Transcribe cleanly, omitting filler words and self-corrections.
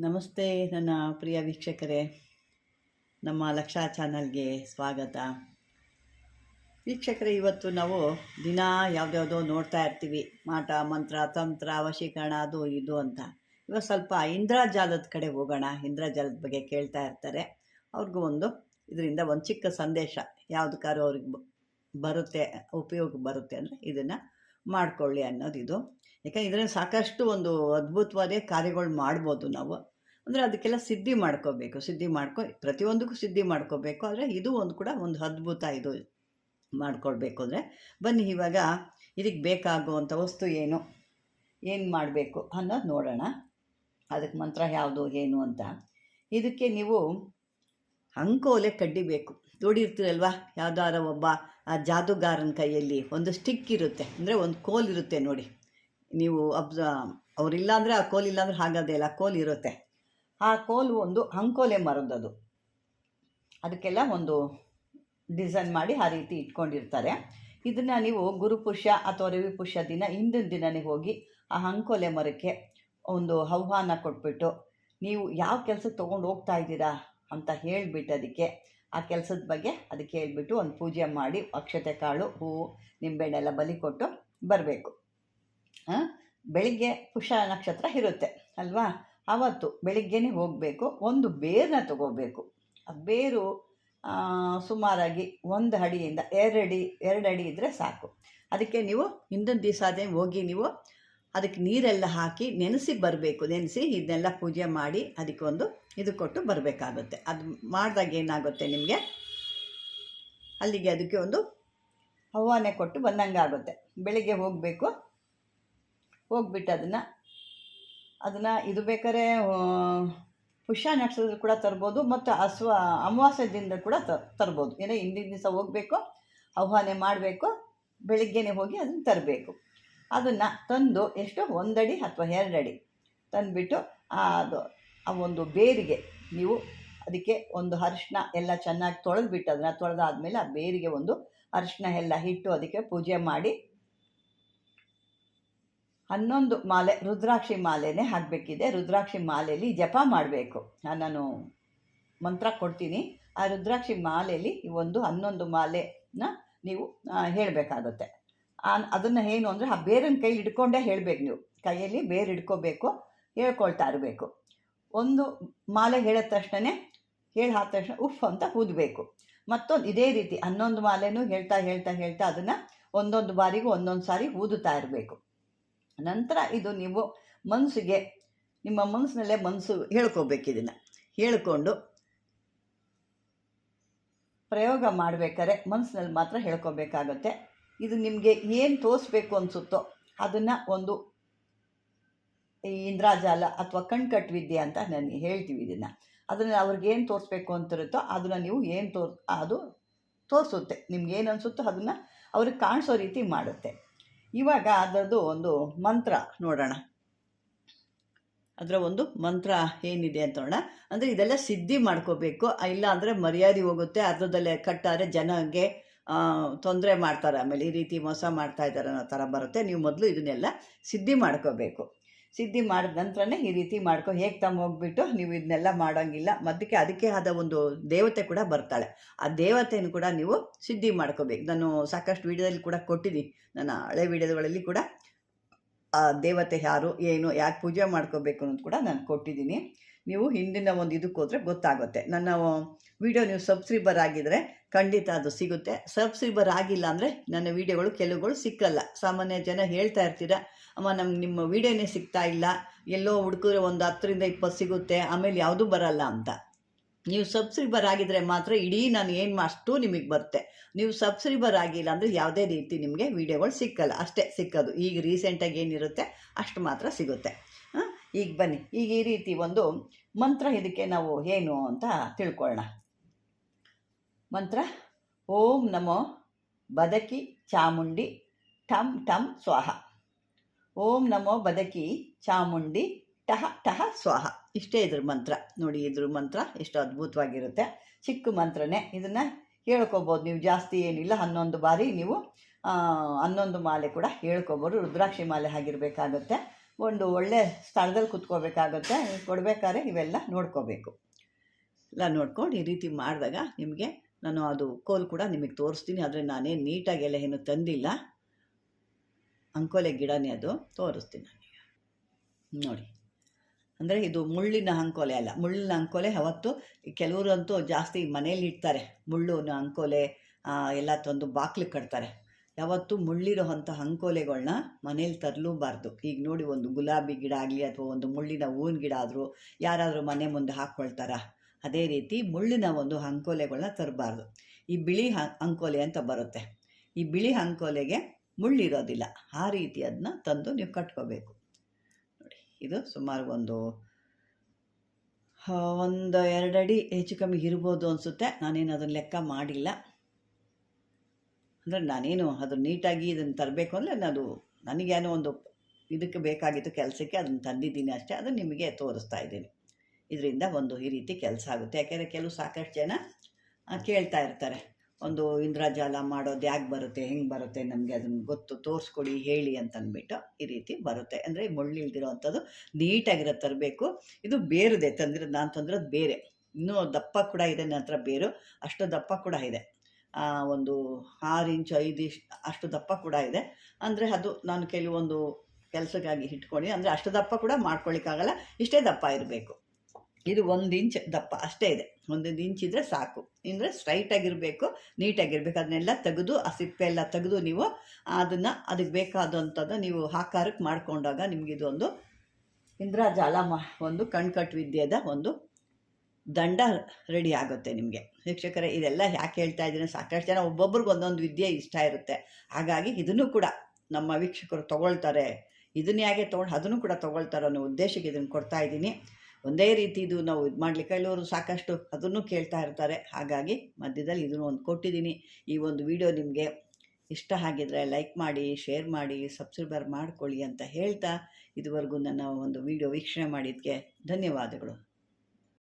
ನಮಸ್ತೆ ನನ್ನ ಪ್ರಿಯ ವೀಕ್ಷಕರೇ, ನಮ್ಮ ಲಕ್ಷ ಚಾನಲ್ಗೆ ಸ್ವಾಗತ. ವೀಕ್ಷಕರೇ, ಇವತ್ತು ನಾವು ದಿನ ಯಾವುದ್ಯಾವುದೋ ನೋಡ್ತಾ ಇರ್ತೀವಿ, ಮಾಟ ಮಂತ್ರ ತಂತ್ರ ವಶೀಕರಣ ಅದು ಇದು ಅಂತ. ಇವತ್ತು ಸ್ವಲ್ಪ ಇಂದ್ರಜಾಲದ ಕಡೆ ಹೋಗೋಣ. ಇಂದ್ರಜಾಲದ ಬಗ್ಗೆ ಕೇಳ್ತಾ ಇರ್ತಾರೆ, ಅವ್ರಿಗೂ ಇದರಿಂದ ಒಂದು ಚಿಕ್ಕ ಸಂದೇಶ ಯಾವುದಕ್ಕಾದ್ರೂ ಅವ್ರಿಗೆ ಬರುತ್ತೆ, ಉಪಯೋಗ ಬರುತ್ತೆ ಅಂದರೆ ಇದನ್ನು ಮಾಡಿಕೊಳ್ಳಿ ಅನ್ನೋದು ಇದು. ಯಾಕಂದರೆ ಇದರಲ್ಲಿ ಸಾಕಷ್ಟು ಅದ್ಭುತವಾದ ಕಾರ್ಯಗಳು ಮಾಡ್ಬೋದು ನಾವು. ಅಂದರೆ ಅದಕ್ಕೆಲ್ಲ ಸಿದ್ಧಿ ಮಾಡ್ಕೋಬೇಕು, ಪ್ರತಿಯೊಂದಕ್ಕೂ ಸಿದ್ಧಿ ಮಾಡ್ಕೋಬೇಕು. ಆದರೆ ಇದು ಕೂಡ ಒಂದು ಅದ್ಭುತ. ಇದು ಮಾಡ್ಕೊಳ್ಬೇಕು ಅಂದರೆ ಬನ್ನಿ ಇವಾಗ ಇದಕ್ಕೆ ಬೇಕಾಗುವಂಥ ವಸ್ತು ಏನು ಮಾಡಬೇಕು ಅನ್ನೋದು ನೋಡೋಣ. ಅದಕ್ಕೆ ಮಂತ್ರ ಯಾವುದು ಏನು ಅಂತ. ಇದಕ್ಕೆ ನೀವು ಅಂಕೋಲೆ ಕಡ್ಡಿ ಬೇಕು. ನೋಡಿರ್ತೀರಲ್ವ, ಯಾವುದಾರ ಒಬ್ಬ ಜಾದೂಗಾರನ ಕೈಯಲ್ಲಿ ಒಂದು ಸ್ಟಿಕ್ ಇರುತ್ತೆ, ಅಂದರೆ ಒಂದು ಕೋಲ್ ಇರುತ್ತೆ ನೋಡಿ. ನೀವು ಅವರಿಲ್ಲ ಅಂದರೆ ಆ ಕೋಲ್ ಇಲ್ಲಾಂದ್ರೆ ಹಾಗದೇ ಇಲ್ಲ, ಕೋಲ್ ಇರುತ್ತೆ. ಆ ಕೋಲು ಒಂದು ಅಂಕೋಲೆ ಮರದದು. ಅದಕ್ಕೆಲ್ಲ ಒಂದು ಡಿಸೈನ್ ಮಾಡಿ ಆ ರೀತಿ ಇಟ್ಕೊಂಡಿರ್ತಾರೆ. ಇದನ್ನು ನೀವು ಗುರುಪುಷ್ಯ ಅಥವಾ ರವಿಪುಷ್ಯ ದಿನ ಹಿಂದಿನ ದಿನವೇ ಹೋಗಿ ಆ ಅಂಕೋಲೆ ಮರಕ್ಕೆ ಒಂದು ಆಹ್ವಾನ ಕೊಟ್ಬಿಟ್ಟು, ನೀವು ಯಾವ ಕೆಲಸಕ್ಕೆ ತೊಗೊಂಡು ಹೋಗ್ತಾ ಇದ್ದೀರಾ ಅಂತ ಹೇಳಿಬಿಟ್ಟು ಆ ಕೆಲಸದ ಬಗ್ಗೆ ಅದಕ್ಕೆ ಹೇಳ್ಬಿಟ್ಟು ಒಂದು ಪೂಜೆ ಮಾಡಿ ಅಕ್ಷತೆ ಕಾಳು ಹೂವು ನಿಂಬೆಹಣ್ಣೆಲ್ಲ ಬಲಿ ಕೊಟ್ಟು ಬರಬೇಕು. ಬೆಳಿಗ್ಗೆ ಪುಷ್ಯ ನಕ್ಷತ್ರ ಇರುತ್ತೆ ಅಲ್ವಾ, ಆವತ್ತು ಬೆಳಿಗ್ಗೆನೇ ಹೋಗಬೇಕು. ಒಂದು ಬೇರನ್ನ ತಗೋಬೇಕು. ಆ ಬೇರು ಸುಮಾರಾಗಿ 1 ಅಡಿಯಿಂದ 2 ಅಡಿ ಇದ್ದರೆ ಸಾಕು. ಅದಕ್ಕೆ ನೀವು ಹಿಂದಿನ ದಿವಸನೇ ಹೋಗಿ ನೀವು ಅದಕ್ಕೆ ನೀರೆಲ್ಲ ಹಾಕಿ ನೆನೆಸಿ ಬರಬೇಕು. ನೆನೆಸಿ ಇದನ್ನೆಲ್ಲ ಪೂಜೆ ಮಾಡಿ ಅದಕ್ಕೆ ಇದು ಕೊಟ್ಟು ಬರಬೇಕಾಗುತ್ತೆ. ಅದು ಮಾಡಿದಾಗ ಏನಾಗುತ್ತೆ, ನಿಮಗೆ ಅಲ್ಲಿಗೆ ಅದಕ್ಕೆ ಆಹ್ವಾನ ಕೊಟ್ಟು ಬಂದಂಗೆ ಆಗುತ್ತೆ. ಬೆಳಿಗ್ಗೆ ಹೋಗಬೇಕು. ಹೋಗ್ಬಿಟ್ಟು ಅದನ್ನು ಇದು ಬೇಕಾದ್ರೆ ಪುಷ್ಯ ನಕ್ಷತ್ರ ಕೂಡ ತರ್ಬೋದು, ಮತ್ತು ಅಮಾವಾಸ್ಯೆ ದಿನದ ಕೂಡ ತರ್ಬೋದು. ಏನೋ ಹಿಂದಿನ ದಿವಸ ಹೋಗಬೇಕು, ಆಹ್ವಾನ ಮಾಡಬೇಕು, ಬೆಳಿಗ್ಗೆನೇ ಹೋಗಿ ಅದನ್ನು ತರಬೇಕು. ಅದನ್ನು ತಂದು ಎಷ್ಟು 1 ಅಡಿ ಅಥವಾ 2 ಅಡಿ ತಂದುಬಿಟ್ಟು ಆ ಒಂದು ಬೇರಿಗೆ ನೀವು ಅದಕ್ಕೆ ಒಂದು ಅರಿಶಿನ ಎಲ್ಲ ಚೆನ್ನಾಗಿ ತೊಳೆದ್ಬಿಟ್ಟು ಅದನ್ನು ತೊಳೆದಾದ್ಮೇಲೆ ಆ ಬೇರಿಗೆ ಒಂದು ಅರಿಶಿನ ಎಲ್ಲ ಇಟ್ಟು ಅದಕ್ಕೆ ಪೂಜೆ ಮಾಡಿ 11 ಮಾಲೆ ರುದ್ರಾಕ್ಷಿ ಮಾಲೆನೇ ಹಾಕಬೇಕಿದೆ. ರುದ್ರಾಕ್ಷಿ ಮಾಲೆಯಲ್ಲಿ ಜಪ ಮಾಡಬೇಕು. ನಾನು ಮಂತ್ರ ಕೊಡ್ತೀನಿ. ಆ ರುದ್ರಾಕ್ಷಿ ಮಾಲೆಯಲ್ಲಿ 11 ಮಾಲೆನ ನೀವು ಹೇಳಬೇಕಾಗುತ್ತೆ. ಅದನ್ನು ಏನು ಅಂದರೆ ಆ ಬೇರನ್ನ ಕೈಲಿ ಹಿಡ್ಕೊಂಡೇ ಹೇಳಬೇಕು. ನೀವು ಕೈಯಲ್ಲಿ ಬೇರೆ ಹಿಡ್ಕೋಬೇಕು, ಹೇಳ್ಕೊಳ್ತಾ ಇರಬೇಕು. ಒಂದು ಮಾಲೆ ಹೇಳಿದ ತಕ್ಷಣ ಆದ ತಕ್ಷಣ ಉಫ್ ಅಂತ ಊದಬೇಕು. ಮತ್ತೊಂದು ಇದೇ ರೀತಿ 11 ಮಾಲೆನೂ ಹೇಳ್ತಾ ಅದನ್ನು ಒಂದೊಂದು ಬಾರಿಗೂ ಒಂದೊಂದು ಸಾರಿ ಊದುತ್ತಾ ಇರಬೇಕು. ನಂತರ ಇದು ನೀವು ನಿಮ್ಮ ಮನಸ್ಸಿನಲ್ಲೇ ಹೇಳ್ಕೋಬೇಕು. ಇದನ್ನು ಹೇಳ್ಕೊಂಡು ಪ್ರಯೋಗ ಮಾಡಬೇಕಾದ್ರೆ ಮನಸ್ಸಿನಲ್ಲಿ ಮಾತ್ರ ಹೇಳ್ಕೋಬೇಕಾಗುತ್ತೆ. ಇದು ನಿಮಗೆ ಏನು ತೋರಿಸ್ಬೇಕು ಅನಿಸುತ್ತೋ ಅದನ್ನು ಈ ಇಂದ್ರಜಾಲ ಅಥವಾ ಕಣ್ಕಟ್ಟು ವಿದ್ಯೆ ಅಂತ ನಾನು ಹೇಳ್ತೀವಿ. ಅದನ್ನು ಅವ್ರಿಗೇನು ತೋರಿಸ್ಬೇಕು ಅಂತಿರುತ್ತೋ ಅದನ್ನು ನೀವು ಅದು ತೋರಿಸುತ್ತೆ. ನಿಮ್ಗೇನು ಅನಿಸುತ್ತೋ ಅದನ್ನು ಅವ್ರಿಗೆ ಕಾಣಿಸೋ ರೀತಿ ಮಾಡುತ್ತೆ. ಇವಾಗ ಅದರದ್ದು ಒಂದು ಮಂತ್ರ ನೋಡೋಣ. ಅದರ ಒಂದು ಮಂತ್ರ ಏನಿದೆ ಅಂತ ನೋಡೋಣ. ಅಂದರೆ ಇದೆಲ್ಲ ಸಿದ್ಧಿ ಮಾಡ್ಕೋಬೇಕು, ಇಲ್ಲ ಅಂದರೆ ಮರ್ಯಾದೆ ಹೋಗುತ್ತೆ. ಅರ್ಧದಲ್ಲೇ ಕಟ್ಟಾರೆ ಜನಕ್ಕೆ ತೊಂದರೆ ಮಾಡ್ತಾರೆ, ಆಮೇಲೆ ಈ ರೀತಿ ಮೋಸ ಮಾಡ್ತಾ ಇದ್ದಾರೆ ಅನ್ನೋ ಥರ ಬರುತ್ತೆ. ನೀವು ಮೊದಲು ಇದನ್ನೆಲ್ಲ ಸಿದ್ಧಿ ಮಾಡ್ಕೋಬೇಕು. ಸಿದ್ಧಿ ಮಾಡಿದ ನಂತರನೇ ಈ ರೀತಿ ಹೇಗೆ ಹೋಗ್ಬಿಟ್ಟು ನೀವು ಇದನ್ನೆಲ್ಲ ಮಾಡೋಂಗಿಲ್ಲ. ಅದಕ್ಕೆ ಆದ ಒಂದು ದೇವತೆ ಕೂಡ ಬರ್ತಾಳೆ. ಆ ದೇವತೆಯನ್ನು ಕೂಡ ನೀವು ಸಿದ್ಧಿ ಮಾಡ್ಕೋಬೇಕು. ನಾನು ಸಾಕಷ್ಟು ವಿಡಿಯೋದಲ್ಲಿ ಕೂಡ ಕೊಟ್ಟಿದ್ದೀನಿ. ನನ್ನ ಹಳೆ ವಿಡಿಯೋಗಳಲ್ಲಿ ಕೂಡ ಆ ದೇವತೆ ಯಾರು, ಏನು, ಯಾಕೆ ಪೂಜೆ ಮಾಡ್ಕೋಬೇಕು ಅನ್ನೋದು ಕೂಡ ನಾನು ಕೊಟ್ಟಿದ್ದೀನಿ. ನೀವು ಹಿಂದಿನ ಇದಕ್ಕೆ ಹೋದರೆ ಗೊತ್ತಾಗುತ್ತೆ. ನನ್ನ ವಿಡಿಯೋ ನೀವು ಸಬ್ಸ್ಕ್ರೈಬರ್ ಆಗಿದ್ದರೆ ಖಂಡಿತ ಅದು ಸಿಗುತ್ತೆ. ಸಬ್ಸ್ಕ್ರೈಬರ್ ಆಗಿಲ್ಲ ಅಂದರೆ ನನ್ನ ವಿಡಿಯೋಗಳು ಕೆಲವುಗಳು ಸಿಕ್ಕಲ್ಲ. ಸಾಮಾನ್ಯ ಜನ ಹೇಳ್ತಾ ಇರ್ತೀರ, ಅಮ್ಮ ನಿಮ್ಮ ವಿಡಿಯೋನೇ ಸಿಗ್ತಾ ಇಲ್ಲ, ಎಲ್ಲೋ ಹುಡುಕಿದ್ರೆ 10 ರಿಂದ 20 ಸಿಗುತ್ತೆ, ಆಮೇಲೆ ಯಾವುದೂ ಬರಲ್ಲ ಅಂತ. ನೀವು ಸಬ್ಸ್ಕ್ರೈಬರ್ ಆಗಿದ್ದರೆ ಮಾತ್ರ ಇಡೀ ನಾನು ಏನು ಅಷ್ಟು ನಿಮಗೆ ಬರುತ್ತೆ. ನೀವು ಸಬ್ಸ್ಕ್ರೈಬರ್ ಆಗಿಲ್ಲ ಅಂದರೆ ಯಾವುದೇ ರೀತಿ ನಿಮಗೆ ವಿಡಿಯೋಗಳು ಸಿಕ್ಕಲ್ಲ. ಅಷ್ಟೇ ಸಿಕ್ಕೋದು. ಈಗ ರೀಸೆಂಟಾಗಿ ಏನಿರುತ್ತೆ ಅಷ್ಟು ಮಾತ್ರ ಸಿಗುತ್ತೆ. ಈಗ ಬನ್ನಿ, ಈಗ ಈ ರೀತಿ ಒಂದು ಮಂತ್ರ ಇದಕ್ಕೆ ನಾವು ಏನು ಅಂತ ತಿಳ್ಕೊಳ್ಳೋಣ. ಮಂತ್ರ: ಓಂ ನಮೋ ಬದಕಿ ಚಾಮುಂಡಿ ಠಂ ಠಂ ಸ್ವಾಹ. ಓಂ ನಮೋ ಬದಕಿ ಚಾಮುಂಡಿ ಟಹ ಟಹ ಸ್ವಾಹ. ಇಷ್ಟೇ ಇದ್ರ ಮಂತ್ರ. ನೋಡಿ, ಇದ್ರ ಮಂತ್ರ ಎಷ್ಟು ಅದ್ಭುತವಾಗಿರುತ್ತೆ. ಚಿಕ್ಕ ಮಂತ್ರನೇ. ಇದನ್ನು ಹೇಳ್ಕೊಬೋದು ನೀವು. ಜಾಸ್ತಿ ಏನಿಲ್ಲ, 11 ಬಾರಿ ನೀವು 11 ಮಾಲೆ ಕೂಡ ಹೇಳ್ಕೊಬೋದು. ರುದ್ರಾಕ್ಷಿ ಮಾಲೆ ಆಗಿರಬೇಕಾಗುತ್ತೆ. ಒಂದು ಒಳ್ಳೆ ಸ್ಥಳದಲ್ಲಿ ಕುತ್ಕೋಬೇಕಾಗುತ್ತೆ. ಕೊಡಬೇಕಾದ್ರೆ ಇವೆಲ್ಲ ನೋಡ್ಕೋಬೇಕು. ಎಲ್ಲ ನೋಡ್ಕೊಂಡು ಈ ರೀತಿ ಮಾಡಿದಾಗ ನಿಮಗೆ ನಾನು ಅದು ಕೋಲು ಕೂಡ ನಿಮಗೆ ತೋರಿಸ್ತೀನಿ. ಆದರೆ ನಾನೇನು ನೀಟಾಗೆಲ್ಲ ಏನು ತಂದಿಲ್ಲ, ಅಂಕೋಲೆ ಗಿಡನೇ ಅದು, ತೋರಿಸ್ತೀನಿ ನಾನೀಗ. ನೋಡಿ, ಅಂದರೆ ಇದು ಮುಳ್ಳಿನ ಅಂಕೋಲೆ ಅಲ್ಲ. ಮುಳ್ಳಿನ ಅಂಕೋಲೆ ಅವತ್ತು ಕೆಲವರಂತೂ ಜಾಸ್ತಿ ಮನೇಲಿ ಇಡ್ತಾರೆ, ಮುಳ್ಳಿನ ಅಂಕೋಲೆ ಎಲ್ಲ ತಂದು ಬಾಕ್ಲಿಗೆ ಕಟ್ತಾರೆ. ಯಾವತ್ತೂ ಮುಳ್ಳಿರೋ ಅಂಥ ಅಂಕೋಲೆಗಳನ್ನ ಮನೇಲಿ ತರಲೂಬಾರ್ದು. ಈಗ ನೋಡಿ, ಒಂದು ಗುಲಾಬಿ ಗಿಡ ಆಗಲಿ ಅಥವಾ ಒಂದು ಮುಳ್ಳಿನ ಹೂವಿನ ಗಿಡ ಆದರೂ ಯಾರಾದರೂ ಮನೆ ಮುಂದೆ ಹಾಕ್ಕೊಳ್ತಾರ. ಅದೇ ರೀತಿ ಮುಳ್ಳಿನ ಒಂದು ಅಂಕೋಲೆಗಳನ್ನ ತರಬಾರ್ದು. ಈ ಬಿಳಿ ಅಂಕೋಲೆ ಅಂತ ಬರುತ್ತೆ, ಈ ಬಿಳಿ ಅಂಕೋಲೆಗೆ ಮುಳ್ಳಿರೋದಿಲ್ಲ. ಆ ರೀತಿ ಅದನ್ನ ತಂದು ನೀವು ಕಟ್ಕೋಬೇಕು. ನೋಡಿ, ಇದು ಸುಮಾರು ಒಂದು 2 ಅಡಿ ಹೆಚ್ಚು ಕಮ್ಮಿ ಇರ್ಬೋದು ಅನಿಸುತ್ತೆ. ನಾನೇನು ಅದನ್ನು ಲೆಕ್ಕ ಮಾಡಿಲ್ಲ. ಅಂದರೆ ನಾನೇನು ಅದು ನೀಟಾಗಿ ಇದನ್ನು ತರಬೇಕು ಅಂದರೆ ನನಗೇನೋ ಒಂದು ಇದಕ್ಕೆ ಬೇಕಾಗಿತ್ತು ಕೆಲಸಕ್ಕೆ, ಅದನ್ನು ತಂದಿದ್ದೀನಿ ಅಷ್ಟೇ. ಅದನ್ನು ನಿಮಗೆ ತೋರಿಸ್ತಾ ಇದ್ದೀನಿ. ಇದರಿಂದ ಒಂದು ಈ ರೀತಿ ಕೆಲಸ ಆಗುತ್ತೆ. ಯಾಕೆಂದರೆ ಸಾಕಷ್ಟು ಜನ ಕೇಳ್ತಾ ಇರ್ತಾರೆ, ಒಂದು ಇಂದ್ರಜಾಲ ಮಾಡೋದು ಯಾಕೆ ಬರುತ್ತೆ, ಹೆಂಗೆ ಬರುತ್ತೆ, ನಮಗೆ ಅದನ್ನು ಗೊತ್ತು, ತೋರಿಸ್ಕೊಡಿ, ಹೇಳಿ ಅಂತಂದ್ಬಿಟ್ಟು ಈ ರೀತಿ ಬರುತ್ತೆ. ಅಂದರೆ ಮುಳ್ಳಿಲ್ದಿರೋ ಅಂಥದ್ದು ನೀಟಾಗಿರೋ ತರಬೇಕು. ಇದು ಬೇರಿದೆ, ನಾನು ತಂದಿರೋದು ಬೇರೆ. ಇನ್ನೂ ದಪ್ಪ ಕೂಡ ಇದೆ ನನ್ನ ಹತ್ರ, ಬೇರು ಅಷ್ಟು ದಪ್ಪ ಕೂಡ ಇದೆ. ಒಂದು 6 ಇಂಚು 5 ಇಂಚ್ ಅಷ್ಟು ದಪ್ಪ ಕೂಡ ಇದೆ. ಅಂದರೆ ಅದು ನಾನು ಕೆಲವೊಂದು ಕೆಲಸಕ್ಕಾಗಿ ಇಟ್ಕೊಂಡು, ಅಂದರೆ ಅಷ್ಟು ದಪ್ಪ ಕೂಡ ಮಾಡ್ಕೊಳ್ಳಿಕ್ಕಾಗಲ್ಲ, ಇಷ್ಟೇ ದಪ್ಪ ಇರಬೇಕು. ಇದು 1 ಇಂಚ್ ದಪ್ಪ ಅಷ್ಟೇ ಇದೆ. 1 ಇಂಚ್ ಇದ್ದರೆ ಸಾಕು. ಅಂದರೆ ಸ್ಟ್ರೈಟಾಗಿರಬೇಕು, ನೀಟಾಗಿರಬೇಕು. ಅದನ್ನೆಲ್ಲ ತೆಗೆದು, ಆ ಸಿಪ್ಪೆ ಎಲ್ಲ ತೆಗೆದು ನೀವು ಅದಕ್ಕೆ ಬೇಕಾದಂಥದ್ದು ನೀವು ಆಕಾರಕ್ಕೆ ಮಾಡಿಕೊಂಡಾಗ ನಿಮಗಿದೊಂದು ಇಂದ್ರಜಾಲ ಒಂದು ಕಣ್ಕಟ್ಟು ವಿದ್ಯೆದ ಒಂದು ದಂಡ ರೆಡಿ ಆಗುತ್ತೆ ನಿಮಗೆ. ವೀಕ್ಷಕರೇ, ಇದೆಲ್ಲ ಯಾಕೆ ಹೇಳ್ತಾ ಇದ್ದೀನಿ, ಸಾಕಷ್ಟು ಜನ ಒಬ್ಬೊಬ್ರಿಗೆ ಒಂದೊಂದು ವಿದ್ಯೆ ಇಷ್ಟ ಇರುತ್ತೆ. ಹಾಗಾಗಿ ಇದನ್ನು ಕೂಡ ನಮ್ಮ ವೀಕ್ಷಕರು ತೊಗೊಳ್ತಾರೆ. ಇದನ್ನು ಯಾಕೆ ಅದನ್ನು ಕೂಡ ತೊಗೊಳ್ತಾರೆ ಅನ್ನೋ ಉದ್ದೇಶಕ್ಕೆ ಇದನ್ನು ಕೊಡ್ತಾ ಇದ್ದೀನಿ. ಒಂದೇ ರೀತಿ ಇದು ನಾವು ಇದು ಮಾಡಲಿಕ್ಕೆ ಕೆಲವರು ಸಾಕಷ್ಟು ಅದನ್ನು ಕೇಳ್ತಾ ಇರ್ತಾರೆ. ಹಾಗಾಗಿ ಮಧ್ಯದಲ್ಲಿ ಇದನ್ನು ಒಂದು ಕೊಟ್ಟಿದ್ದೀನಿ. ಈ ಒಂದು ವಿಡಿಯೋ ನಿಮಗೆ ಇಷ್ಟ ಆಗಿದ್ರೆ ಲೈಕ್ ಮಾಡಿ, ಶೇರ್ ಮಾಡಿ, ಸಬ್ಸ್ಕ್ರೈಬರ್ ಮಾಡ್ಕೊಳ್ಳಿ ಅಂತ ಹೇಳ್ತಾ, ಇದುವರೆಗೂ ನನ್ನ ಒಂದು ವಿಡಿಯೋ ವೀಕ್ಷಣೆ ಮಾಡಿದ್ದಕ್ಕೆ ಧನ್ಯವಾದಗಳು.